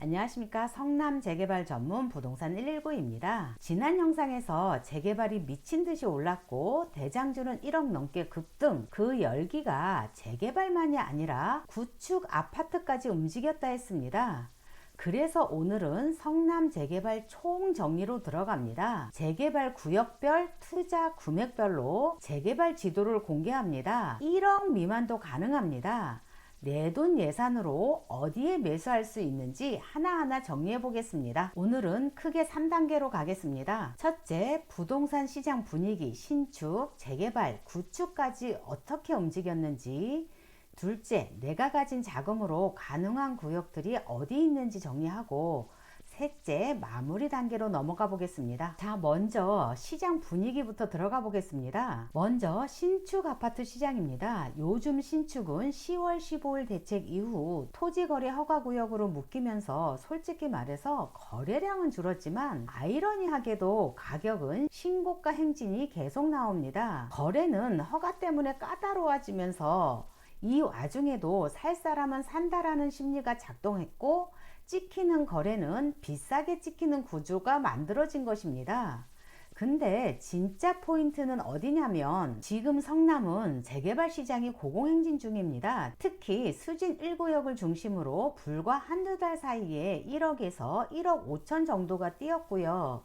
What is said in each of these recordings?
안녕하십니까. 성남 재개발 전문 부동산 119입니다. 지난 영상에서 재개발이 미친 듯이 올랐고 대장주는 1억 넘게 급등, 그 열기가 재개발만이 아니라 구축 아파트까지 움직였다 했습니다. 그래서 오늘은 성남 재개발 총정리로 들어갑니다. 재개발 구역별, 투자 금액별로 재개발 지도를 공개합니다. 1억 미만도 가능합니다. 내돈 예산으로 어디에 매수할 수 있는지 하나하나 정리해 보겠습니다. 오늘은 크게 3단계로 가겠습니다. 첫째, 부동산 시장 분위기, 신축, 재개발, 구축까지 어떻게 움직였는지. 둘째, 내가 가진 자금으로 가능한 구역들이 어디 있는지 정리하고, 셋째, 마무리 단계로 넘어가 보겠습니다. 자, 먼저 시장 분위기부터 들어가 보겠습니다. 먼저 신축 아파트 시장입니다. 요즘 신축은 10월 15일 대책 이후 토지거래 허가구역으로 묶이면서 솔직히 말해서 거래량은 줄었지만 아이러니하게도 가격은 신고가 행진이 계속 나옵니다. 거래는 허가 때문에 까다로워지면서 이 와중에도 살 사람은 산다라는 심리가 작동했고, 찍히는 거래는 비싸게 찍히는 구조가 만들어진 것입니다. 근데 진짜 포인트는 어디냐면 지금 성남은 재개발 시장이 고공행진 중입니다. 특히 수진 1구역을 중심으로 불과 한두 달 사이에 1억에서 1억 5천 정도가 뛰었고요.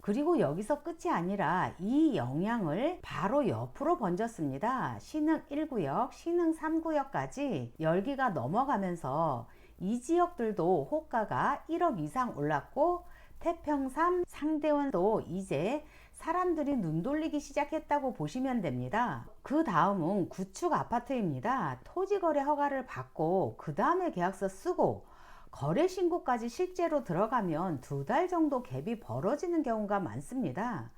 그리고 여기서 끝이 아니라 이 영향을 바로 옆으로 번졌습니다. 신흥 1구역, 신흥 3구역까지 열기가 넘어가면서 이 지역들도 호가가 1억 이상 올랐고, 태평3, 상대원도 이제 사람들이 눈 돌리기 시작했다고 보시면 됩니다. 그 다음은 구축 아파트입니다. 토지거래 허가를 받고 그 다음에 계약서 쓰고 거래 신고까지 실제로 들어가면 2달 정도 갭이 벌어지는 경우가 많습니다.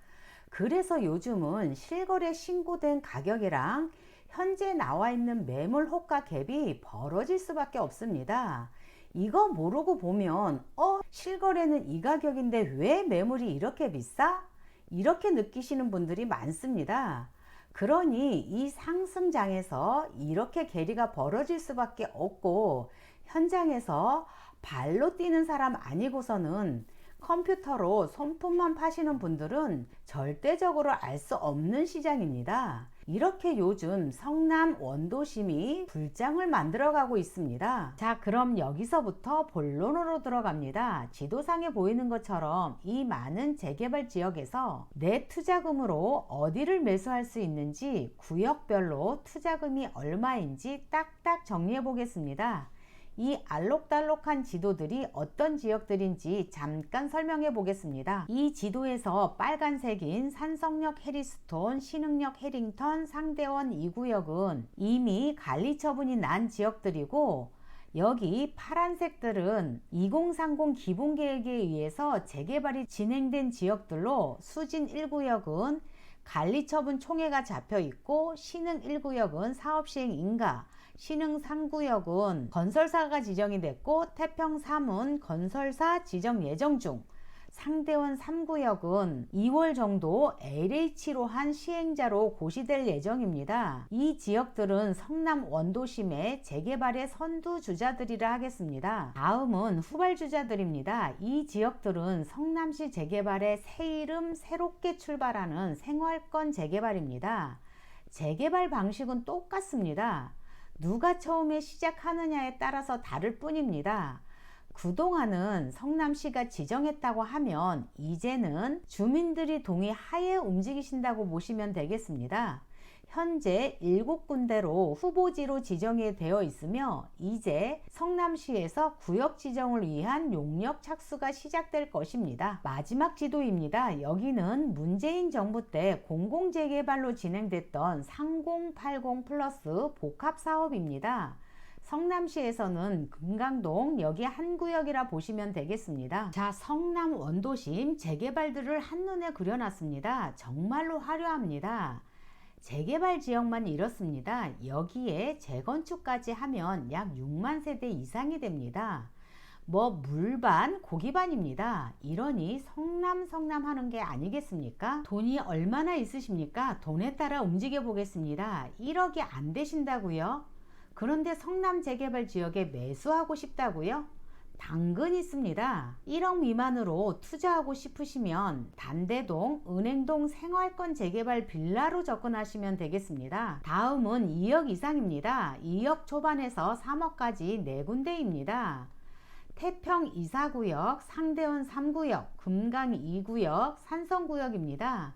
그래서 요즘은 실거래 신고된 가격이랑 현재 나와 있는 매물 호가 갭이 벌어질 수밖에 없습니다. 이거 모르고 보면 실거래는 이 가격인데 왜 매물이 이렇게 비싸? 이렇게 느끼시는 분들이 많습니다. 그러니 이 상승장에서 이렇게 괴리가 벌어질 수밖에 없고, 현장에서 발로 뛰는 사람 아니고서는 컴퓨터로 손품만 파시는 분들은 절대적으로 알 수 없는 시장입니다. 이렇게 요즘 성남 원도심이 불장을 만들어가고 있습니다. 자, 그럼 여기서부터 본론으로 들어갑니다. 지도상에 보이는 것처럼 이 많은 재개발 지역에서 내 투자금으로 어디를 매수할 수 있는지 구역별로 투자금이 얼마인지 딱딱 정리해 보겠습니다. 이 알록달록한 지도들이 어떤 지역들인지 잠깐 설명해 보겠습니다. 이 지도에서 빨간색인 산성역 해리스톤, 신흥역 해링턴, 상대원 2구역은 이미 관리 처분이 난 지역들이고, 여기 파란색들은 2030 기본계획에 의해서 재개발이 진행된 지역들로, 수진 1구역은 관리처분 총회가 잡혀 있고, 신흥 1구역은 사업시행 인가, 신흥 3구역은 건설사가 지정이 됐고, 태평 3은 건설사 지정 예정 중, 상대원 3구역은 2월 정도 LH로 한 시행자로 고시될 예정입니다. 이 지역들은 성남 원도심의 재개발의 선두주자들이라 하겠습니다. 다음은 후발주자들입니다. 이 지역들은 성남시 재개발의 새 이름 새롭게 출발하는 생활권 재개발입니다. 재개발 방식은 똑같습니다. 누가 처음에 시작하느냐에 따라서 다를 뿐입니다. 그동안은 성남시가 지정했다고 하면 이제는 주민들이 동의하에 움직이신다고 보시면 되겠습니다. 현재 7군데로 후보지로 지정이 되어 있으며, 이제 성남시에서 구역 지정을 위한 용역 착수가 시작될 것입니다. 마지막 지도입니다. 여기는 문재인 정부 때 공공재개발로 진행됐던 3080 플러스 복합사업입니다. 성남시에서는 금강동 여기 한 구역이라 보시면 되겠습니다. 자, 성남 원도심 재개발들을 한눈에 그려놨습니다. 정말로 화려합니다. 재개발 지역만 이렇습니다. 여기에 재건축까지 하면 약 6만 세대 이상이 됩니다. 물반 고기반입니다. 이러니 성남 하는 게 아니겠습니까? 돈이 얼마나 있으십니까? 돈에 따라 움직여 보겠습니다. 1억이 안 되신다고요? 그런데 성남 재개발 지역에 매수하고 싶다고요? 당근 있습니다. 1억 미만으로 투자하고 싶으시면 단대동, 은행동 생활권 재개발 빌라로 접근하시면 되겠습니다. 다음은 2억 이상입니다. 2억 초반에서 3억까지 4군데입니다. 태평 2사구역, 상대원 3구역, 금강 2구역, 산성구역입니다.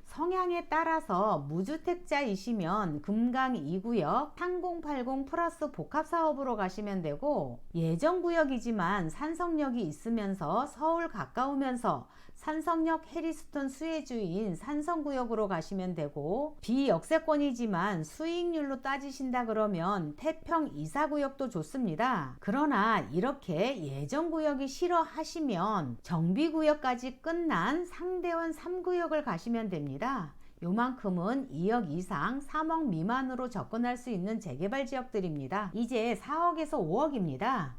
성향에 따라서 무주택자이시면 금강 2구역 3080 플러스 복합사업으로 가시면 되고, 예정구역이지만 산성역이 있으면서 서울 가까우면서 산성역 해리스톤 수혜주인 산성구역으로 가시면 되고, 비역세권이지만 수익률로 따지신다 그러면 태평 2사구역도 좋습니다. 그러나 이렇게 예정구역이 싫어하시면 정비구역까지 끝난 상대원 3구역을 가시면 됩니다. 요만큼은 2억 이상 3억 미만으로 접근할 수 있는 재개발 지역들입니다. 이제 4억에서 5억입니다.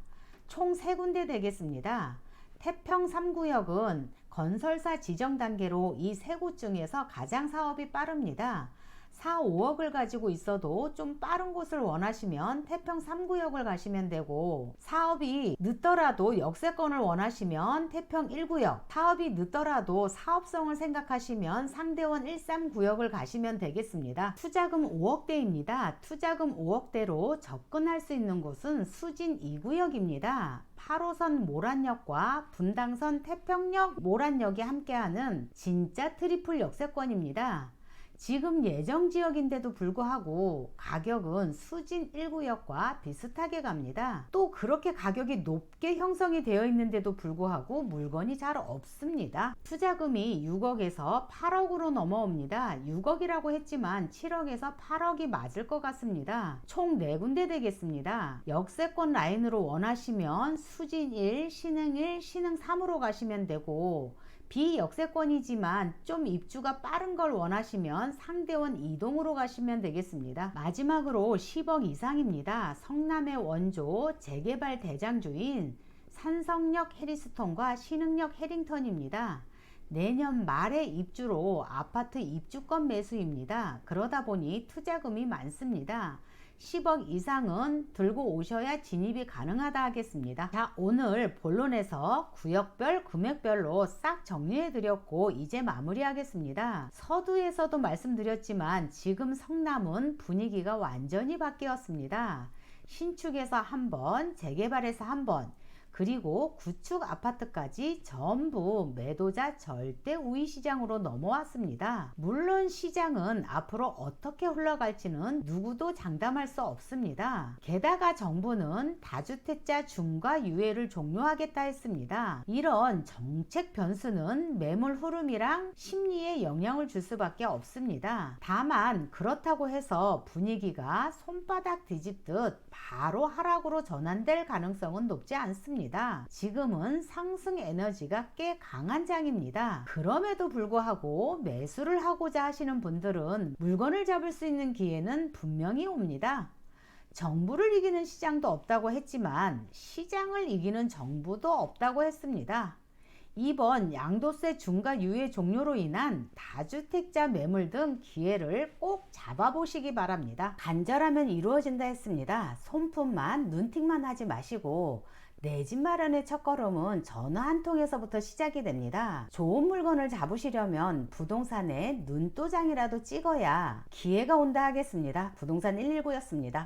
총 3군데 되겠습니다. 태평 3구역은 건설사 지정 단계로 이 3곳 중에서 가장 사업이 빠릅니다. 4, 5억을 가지고 있어도 좀 빠른 곳을 원하시면 태평 3구역을 가시면 되고, 사업이 늦더라도 역세권을 원하시면 태평 1구역, 사업이 늦더라도 사업성을 생각하시면 상대원 13구역을 가시면 되겠습니다. 투자금 5억대입니다. 투자금 5억대로 접근할 수 있는 곳은 수진 2구역입니다. 8호선 모란역과 분당선 태평역 모란역이 함께하는 진짜 트리플 역세권입니다. 지금 예정지역인데도 불구하고 가격은 수진 1구역과 비슷하게 갑니다. 또 그렇게 가격이 높게 형성이 되어 있는데도 불구하고 물건이 잘 없습니다. 투자금이 6억에서 8억으로 넘어옵니다. 6억이라고 했지만 7억에서 8억이 맞을 것 같습니다. 총 4군데 되겠습니다. 역세권 라인으로 원하시면 수진 1, 신흥 1, 신흥 3으로 가시면 되고, 비역세권이지만 좀 입주가 빠른 걸 원하시면 상대원 2동으로 가시면 되겠습니다. 마지막으로 10억 이상입니다. 성남의 원조 재개발 대장주인 산성역 해리스톤과 신흥역 해링턴입니다. 내년 말에 입주로 아파트 입주권 매수입니다. 그러다 보니 투자금이 많습니다. 10억 이상은 들고 오셔야 진입이 가능하다 하겠습니다. 자, 오늘 본론에서 구역별, 금액별로 싹 정리해 드렸고 이제 마무리하겠습니다. 서두에서도 말씀드렸지만 지금 성남은 분위기가 완전히 바뀌었습니다. 신축에서 한 번, 재개발에서 한 번, 그리고 구축 아파트까지 전부 매도자 절대 우위 시장으로 넘어왔습니다. 물론 시장은 앞으로 어떻게 흘러갈지는 누구도 장담할 수 없습니다. 게다가 정부는 다주택자 중과 유예를 종료하겠다 했습니다. 이런 정책 변수는 매물 흐름이랑 심리에 영향을 줄 수밖에 없습니다. 다만 그렇다고 해서 분위기가 손바닥 뒤집듯 바로 하락으로 전환될 가능성은 높지 않습니다. 지금은 상승 에너지가 꽤 강한 장입니다. 그럼에도 불구하고 매수를 하고자 하시는 분들은 물건을 잡을 수 있는 기회는 분명히 옵니다. 정부를 이기는 시장도 없다고 했지만 시장을 이기는 정부도 없다고 했습니다. 이번 양도세 중과 유예 종료로 인한 다주택자 매물 등 기회를 꼭 잡아보시기 바랍니다. 간절하면 이루어진다 했습니다. 손품만 눈팅만 하지 마시고 내 집 마련의 첫걸음은 전화 한 통에서부터 시작이 됩니다. 좋은 물건을 잡으시려면 부동산에 눈도장이라도 찍어야 기회가 온다 하겠습니다. 부동산 119였습니다.